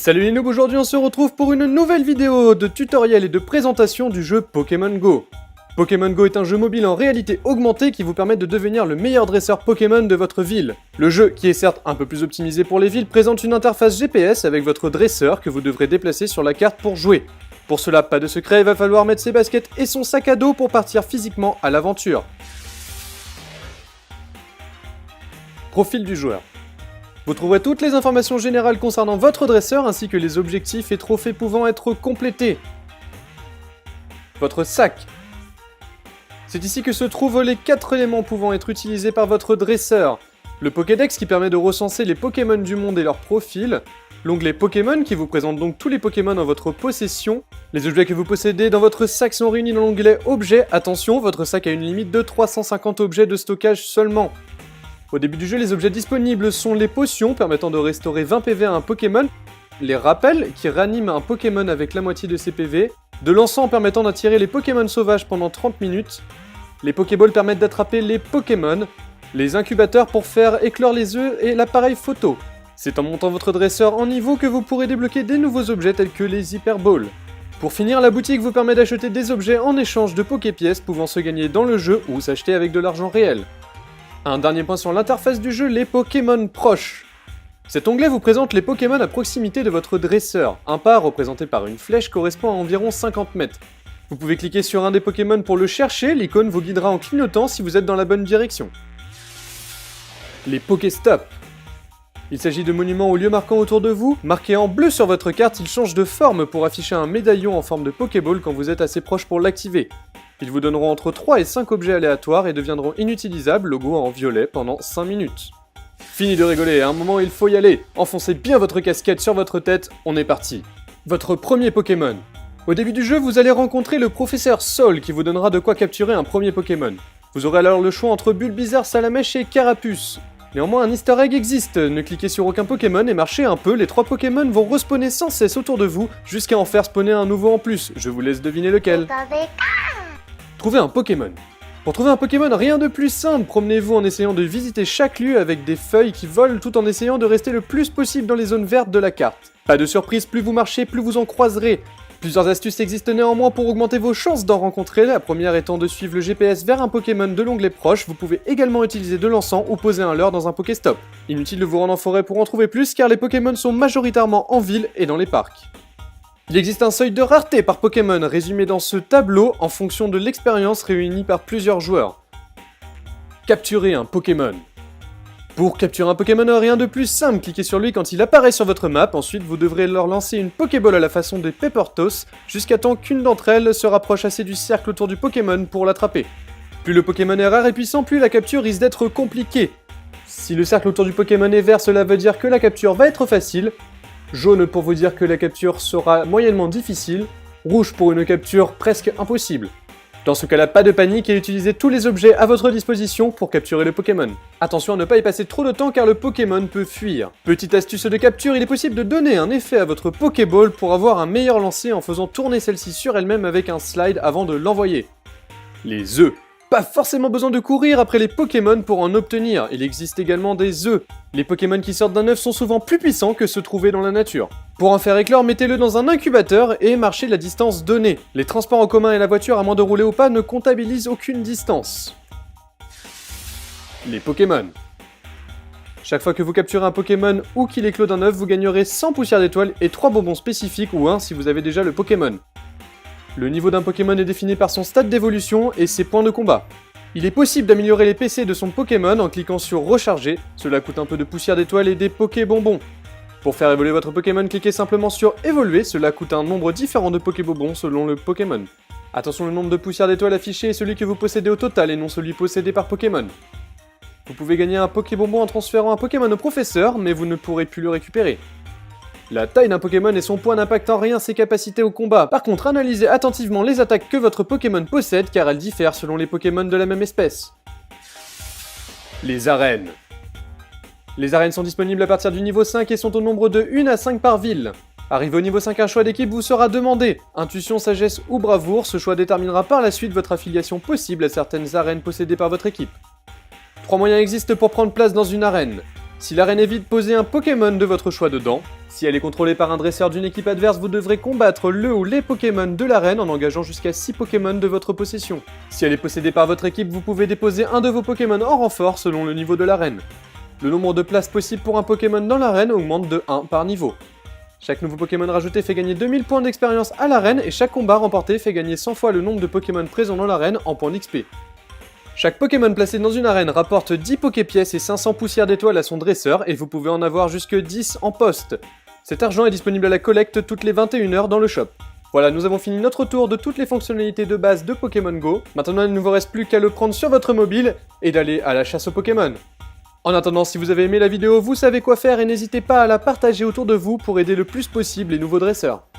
Salut les noobs, aujourd'hui on se retrouve pour une nouvelle vidéo de tutoriel et de présentation du jeu Pokémon Go. Pokémon Go est un jeu mobile en réalité augmentée qui vous permet de devenir le meilleur dresseur Pokémon de votre ville. Le jeu, qui est certes un peu plus optimisé pour les villes, présente une interface GPS avec votre dresseur que vous devrez déplacer sur la carte pour jouer. Pour cela, pas de secret, il va falloir mettre ses baskets et son sac à dos pour partir physiquement à l'aventure. Profil du joueur. Vous trouverez toutes les informations générales concernant votre dresseur ainsi que les objectifs et trophées pouvant être complétés. Votre sac. C'est ici que se trouvent les 4 éléments pouvant être utilisés par votre dresseur. Le Pokédex qui permet de recenser les Pokémon du monde et leurs profils. L'onglet Pokémon qui vous présente donc tous les Pokémon en votre possession. Les objets que vous possédez dans votre sac sont réunis dans l'onglet Objets. Attention, votre sac a une limite de 350 objets de stockage seulement. Au début du jeu, les objets disponibles sont les potions permettant de restaurer 20 PV à un Pokémon, les rappels qui raniment un Pokémon avec la moitié de ses PV, de l'encens permettant d'attirer les Pokémon sauvages pendant 30 minutes, les Pokéballs permettent d'attraper les Pokémon, les incubateurs pour faire éclore les œufs et l'appareil photo. C'est en montant votre dresseur en niveau que vous pourrez débloquer des nouveaux objets tels que les Hyperballs. Pour finir, la boutique vous permet d'acheter des objets en échange de Poképièces pouvant se gagner dans le jeu ou s'acheter avec de l'argent réel. Un dernier point sur l'interface du jeu, les Pokémon proches. Cet onglet vous présente les Pokémon à proximité de votre dresseur. Un pas représenté par une flèche correspond à environ 50 mètres. Vous pouvez cliquer sur un des Pokémon pour le chercher, l'icône vous guidera en clignotant si vous êtes dans la bonne direction. Les Pokéstop. Il s'agit de monuments aux lieux marquants autour de vous. Marqués en bleu sur votre carte, ils changent de forme pour afficher un médaillon en forme de Pokéball quand vous êtes assez proche pour l'activer. Ils vous donneront entre 3 et 5 objets aléatoires et deviendront inutilisables, logo en violet, pendant 5 minutes. Fini de rigoler, à un moment il faut y aller. Enfoncez bien votre casquette sur votre tête, on est parti. Votre premier Pokémon. Au début du jeu, vous allez rencontrer le professeur Sol qui vous donnera de quoi capturer un premier Pokémon. Vous aurez alors le choix entre Bulbizarre, Salamèche et Carapuce. Néanmoins, un easter egg existe, ne cliquez sur aucun Pokémon et marchez un peu, les 3 Pokémon vont respawner sans cesse autour de vous, jusqu'à en faire spawner un nouveau en plus. Je vous laisse deviner lequel. Trouvez un Pokémon. Pour trouver un Pokémon, rien de plus simple, promenez-vous en essayant de visiter chaque lieu avec des feuilles qui volent tout en essayant de rester le plus possible dans les zones vertes de la carte. Pas de surprise, plus vous marchez, plus vous en croiserez. Plusieurs astuces existent néanmoins pour augmenter vos chances d'en rencontrer, la première étant de suivre le GPS vers un Pokémon de l'onglet proche. Vous pouvez également utiliser de l'encens ou poser un leurre dans un Pokéstop. Inutile de vous rendre en forêt pour en trouver plus car les Pokémon sont majoritairement en ville et dans les parcs. Il existe un seuil de rareté par Pokémon résumé dans ce tableau en fonction de l'expérience réunie par plusieurs joueurs. Capturer un Pokémon. Pour capturer un Pokémon, rien de plus simple, cliquez sur lui quand il apparaît sur votre map, ensuite vous devrez leur lancer une Pokéball à la façon des Peppertos, jusqu'à temps qu'une d'entre elles se rapproche assez du cercle autour du Pokémon pour l'attraper. Plus le Pokémon est rare et puissant, plus la capture risque d'être compliquée. Si le cercle autour du Pokémon est vert, cela veut dire que la capture va être facile. Jaune pour vous dire que la capture sera moyennement difficile, rouge pour une capture presque impossible. Dans ce cas-là, pas de panique et utilisez tous les objets à votre disposition pour capturer le Pokémon. Attention à ne pas y passer trop de temps car le Pokémon peut fuir. Petite astuce de capture, il est possible de donner un effet à votre Pokéball pour avoir un meilleur lancer en faisant tourner celle-ci sur elle-même avec un slide avant de l'envoyer. Les œufs. Pas forcément besoin de courir après les Pokémon pour en obtenir, il existe également des œufs. Les Pokémon qui sortent d'un œuf sont souvent plus puissants que ceux trouvés dans la nature. Pour en faire éclore, mettez-le dans un incubateur et marchez la distance donnée. Les transports en commun et la voiture, à moins de rouler au pas, ne comptabilisent aucune distance. Les Pokémon. Chaque fois que vous capturez un Pokémon ou qu'il éclot d'un œuf, vous gagnerez 100 poussières d'étoiles et 3 bonbons spécifiques ou 1 si vous avez déjà le Pokémon. Le niveau d'un Pokémon est défini par son stade d'évolution et ses points de combat. Il est possible d'améliorer les PC de son Pokémon en cliquant sur Recharger, cela coûte un peu de poussière d'étoiles et des Pokébonbons. Pour faire évoluer votre Pokémon, cliquez simplement sur Évoluer, cela coûte un nombre différent de Pokébonbons selon le Pokémon. Attention, le nombre de poussières d'étoiles affiché est celui que vous possédez au total et non celui possédé par Pokémon. Vous pouvez gagner un Pokébonbon en transférant un Pokémon au professeur, mais vous ne pourrez plus le récupérer. La taille d'un Pokémon et son poids n'impactent en rien ses capacités au combat. Par contre, analysez attentivement les attaques que votre Pokémon possède car elles diffèrent selon les Pokémon de la même espèce. Les arènes. Les arènes sont disponibles à partir du niveau 5 et sont au nombre de 1 à 5 par ville. Arrivé au niveau 5, un choix d'équipe vous sera demandé. Intuition, sagesse ou bravoure, ce choix déterminera par la suite votre affiliation possible à certaines arènes possédées par votre équipe. 3 moyens existent pour prendre place dans une arène. Si l'arène est vide, posez un Pokémon de votre choix dedans. Si elle est contrôlée par un dresseur d'une équipe adverse, vous devrez combattre le ou les Pokémon de l'arène en engageant jusqu'à 6 Pokémon de votre possession. Si elle est possédée par votre équipe, vous pouvez déposer un de vos Pokémon en renfort selon le niveau de l'arène. Le nombre de places possibles pour un Pokémon dans l'arène augmente de 1 par niveau. Chaque nouveau Pokémon rajouté fait gagner 2000 points d'expérience à l'arène et chaque combat remporté fait gagner 100 fois le nombre de Pokémon présents dans l'arène en points d'XP. Chaque Pokémon placé dans une arène rapporte 10 Poképièces et 500 poussières d'étoiles à son dresseur et vous pouvez en avoir jusque 10 en poste. Cet argent est disponible à la collecte toutes les 21h dans le shop. Voilà, nous avons fini notre tour de toutes les fonctionnalités de base de Pokémon Go. Maintenant, il ne vous reste plus qu'à le prendre sur votre mobile et d'aller à la chasse aux Pokémon. En attendant, si vous avez aimé la vidéo, vous savez quoi faire et n'hésitez pas à la partager autour de vous pour aider le plus possible les nouveaux dresseurs.